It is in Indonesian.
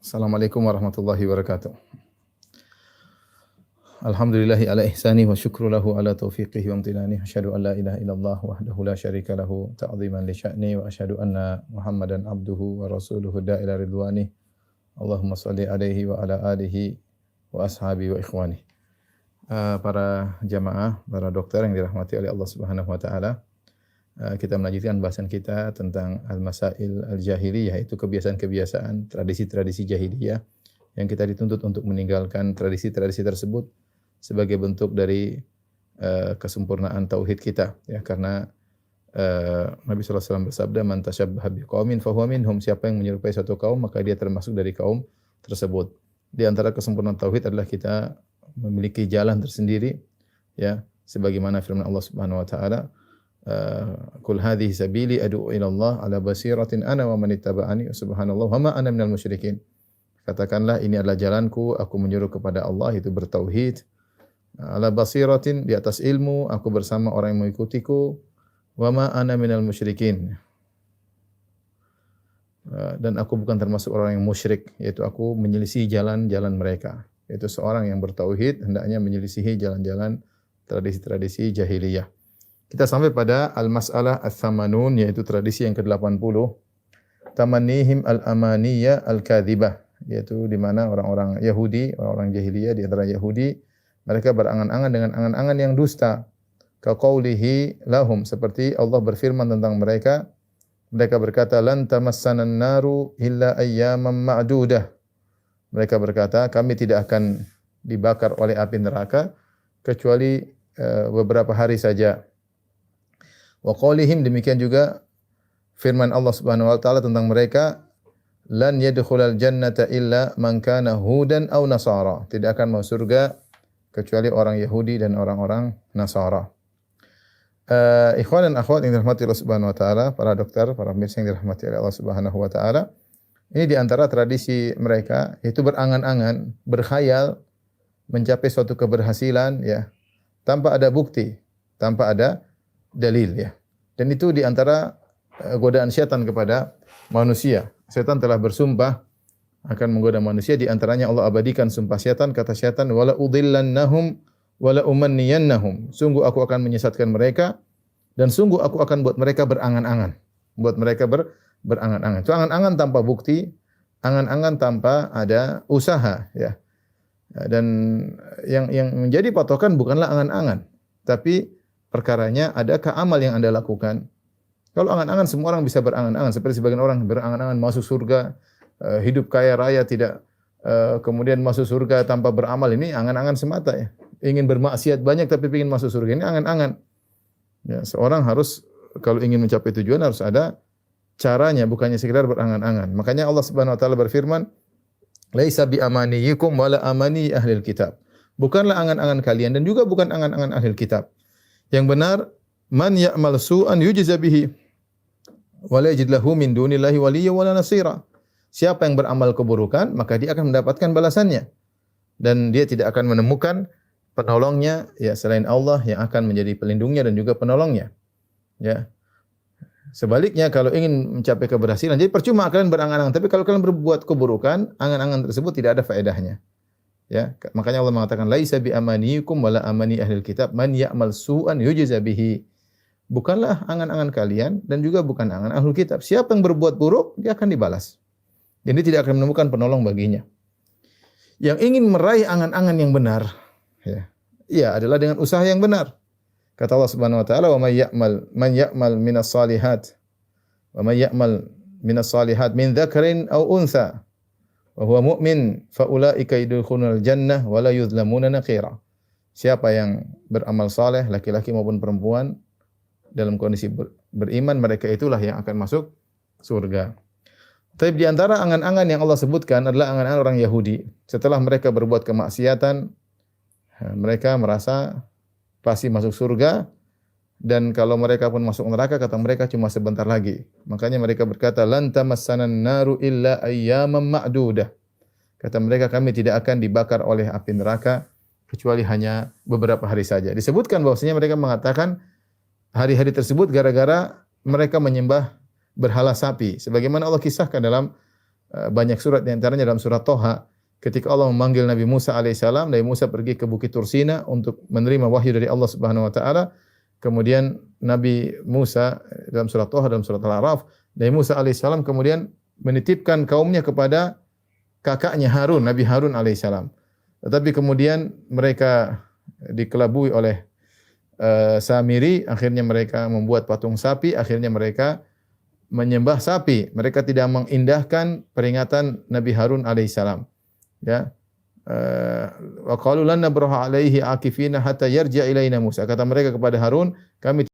Assalamualaikum warahmatullahi wabarakatuh. Alhamdulillahi ala ihsani wa syukru lahu ala taufiqihi wa amtinani. Asyhadu an la ilaha illallah wahdahu la syarika lahu ta'ziman li sya'ni wa asyhadu anna Muhammadan abduhu wa rasuluhu da'ila ridwani. Allahumma shalli alaihi wa ala alihi wa ashabi wa ikhwani. Para jamaah, para dokter yang dirahmati oleh Allah Subhanahu wa taala. Kita melanjutkan bahasan kita tentang al-masail al-jahiliyah, yaitu kebiasaan-kebiasaan, tradisi-tradisi jahiliyah yang kita dituntut untuk meninggalkan tradisi-tradisi tersebut sebagai bentuk dari kesempurnaan tauhid kita, ya, karena Nabi sallallahu alaihi wasallam bersabda, "Man tasyabbaha biqaumin fahuwa minhum." Siapa yang menyerupai suatu kaum, maka dia termasuk dari kaum tersebut. Di antara kesempurnaan tauhid adalah kita memiliki jalan tersendiri, ya, sebagaimana firman Allah Subhanahu wa taala, "Qul hadhihi sabili ad'u ila Allah ala basiratin ana wa man ittaba'ani subhanallah wa ma ana minal musyrikin." Katakanlah, ini adalah jalanku, aku menyuruh kepada Allah, itu bertauhid. Ala basiratin, di atas ilmu, aku bersama orang yang mengikutiku. Wa ma ana minal musyrikin. Dan aku bukan termasuk orang yang musyrik, yaitu aku menyelisihi jalan-jalan mereka. Yaitu seorang yang bertauhid hendaknya menyelisihi jalan-jalan tradisi-tradisi jahiliyah. Kita sampai pada al-mas'alah ats-tsamanun, yaitu tradisi yang ke-80. Tamannihim al-amaniyah al-kadzibah, yaitu di mana orang-orang Yahudi, orang-orang jahiliyah di antara Yahudi, mereka berangan-angan dengan angan-angan yang dusta. Kaqaulihi lahum, seperti Allah berfirman tentang mereka. Mereka berkata, "Lan tamassanan naru illa ayyaman ma'dudah." Mereka berkata, kami tidak akan dibakar oleh api neraka kecuali beberapa hari saja. Wa qaulihim, demikian juga firman Allah Subhanahu wa taala tentang mereka, "Lan yadkhulal jannata illa man kana hudan aw nasara." Tidak akan masuk surga kecuali orang Yahudi dan orang-orang Nasara. Ikhwan dan akhwat yang dirahmati Allah Subhanahu wa taala, para dokter, para pemirsa yang dirahmati oleh Allah Subhanahu wa taala, ini di antara tradisi mereka, yaitu berangan-angan, berkhayal mencapai suatu keberhasilan, ya, tanpa ada bukti, tanpa ada dalil, ya. Dan itu di antara godaan syaitan kepada manusia. Syaitan telah bersumpah akan menggoda manusia, di antaranya Allah abadikan sumpah syaitan, kata syaitan, "Wala udhillannahum wala umanniyannahum." Sungguh aku akan menyesatkan mereka dan sungguh aku akan buat mereka berangan-angan. Buat mereka berangan-angan. Itu angan-angan tanpa bukti, angan-angan tanpa ada usaha, ya. Dan yang menjadi patokan bukanlah angan-angan, tapi perkaranya adakah amal yang Anda lakukan. Kalau angan-angan, semua orang bisa berangan-angan, seperti sebagian orang berangan-angan masuk surga, hidup kaya raya, tidak kemudian masuk surga tanpa beramal. Ini angan-angan semata, ya. Ingin bermaksiat banyak tapi ingin masuk surga, ini angan-angan. Ya, seorang harus, kalau ingin mencapai tujuan harus ada caranya, bukannya sekedar berangan-angan. Makanya Allah Subhanahu wa taala berfirman, "Laisa bi amaniyikum wala amani ahlil kitab." Bukanlah angan-angan kalian dan juga bukan angan-angan ahlil kitab. Yang benar, man ya'mal su'an yujza bihi wa la yajid lahu min dunillahi waliyyan wala nasira. Siapa yang beramal keburukan, maka dia akan mendapatkan balasannya dan dia tidak akan menemukan penolongnya, ya, selain Allah yang akan menjadi pelindungnya dan juga penolongnya. Ya. Sebaliknya, kalau ingin mencapai keberhasilan, jadi percuma kalian berangan-angan, tapi kalau kalian berbuat keburukan, angan-angan tersebut tidak ada faedahnya. Ya, makanya Allah mengatakan, "Laisa bi amaniyikum wala amani ahlil kitab, man ya'mal su'an yujza bihi." Bukanlah angan-angan kalian dan juga bukan angan ahlul kitab. Siapa yang berbuat buruk, dia akan dibalas. Jadi tidak akan menemukan penolong baginya. Yang ingin meraih angan-angan yang benar, ya adalah dengan usaha yang benar. Kata Allah Subhanahu wa taala, "Wa man ya'mal minas salihat wa man ya'mal minas salihat min dzakarin aw untha wa huwa mu'min fa ulaika yadkhulunal jannah wa la yuzlamuna naqira." Siapa yang beramal saleh, laki-laki maupun perempuan, dalam kondisi beriman, mereka itulah yang akan masuk surga. Tapi di antara angan-angan yang Allah sebutkan adalah angan-angan orang Yahudi. Setelah mereka berbuat kemaksiatan, mereka merasa pasti masuk surga, dan kalau mereka pun masuk neraka, kata mereka cuma sebentar lagi. Makanya mereka berkata, "Lan tamassanan naru illa ayyaman ma'dudah." Kata mereka, kami tidak akan dibakar oleh api neraka kecuali hanya beberapa hari saja. Disebutkan bahwasanya mereka mengatakan hari-hari tersebut gara-gara mereka menyembah berhala sapi. Sebagaimana Allah kisahkan dalam banyak surat di antaranya dalam surat Thaha ketika Allah memanggil Nabi Musa alaihissalam, Nabi Musa pergi ke Bukit Tursina untuk menerima wahyu dari Allah Subhanahu wa taala. Kemudian Nabi Musa dalam surat Thaha, dalam surat Al-A'raf, Nabi Musa alaihissalam kemudian menitipkan kaumnya kepada kakaknya Harun, Nabi Harun alaihissalam. Tetapi kemudian mereka dikelabui oleh Samiri, akhirnya mereka membuat patung sapi, akhirnya mereka menyembah sapi. Mereka tidak mengindahkan peringatan Nabi Harun alaihissalam. Ya. Wa qalu lan nabraha alaihi akifina hatta yarji' ilaina Musa. Kata mereka kepada Harun, kami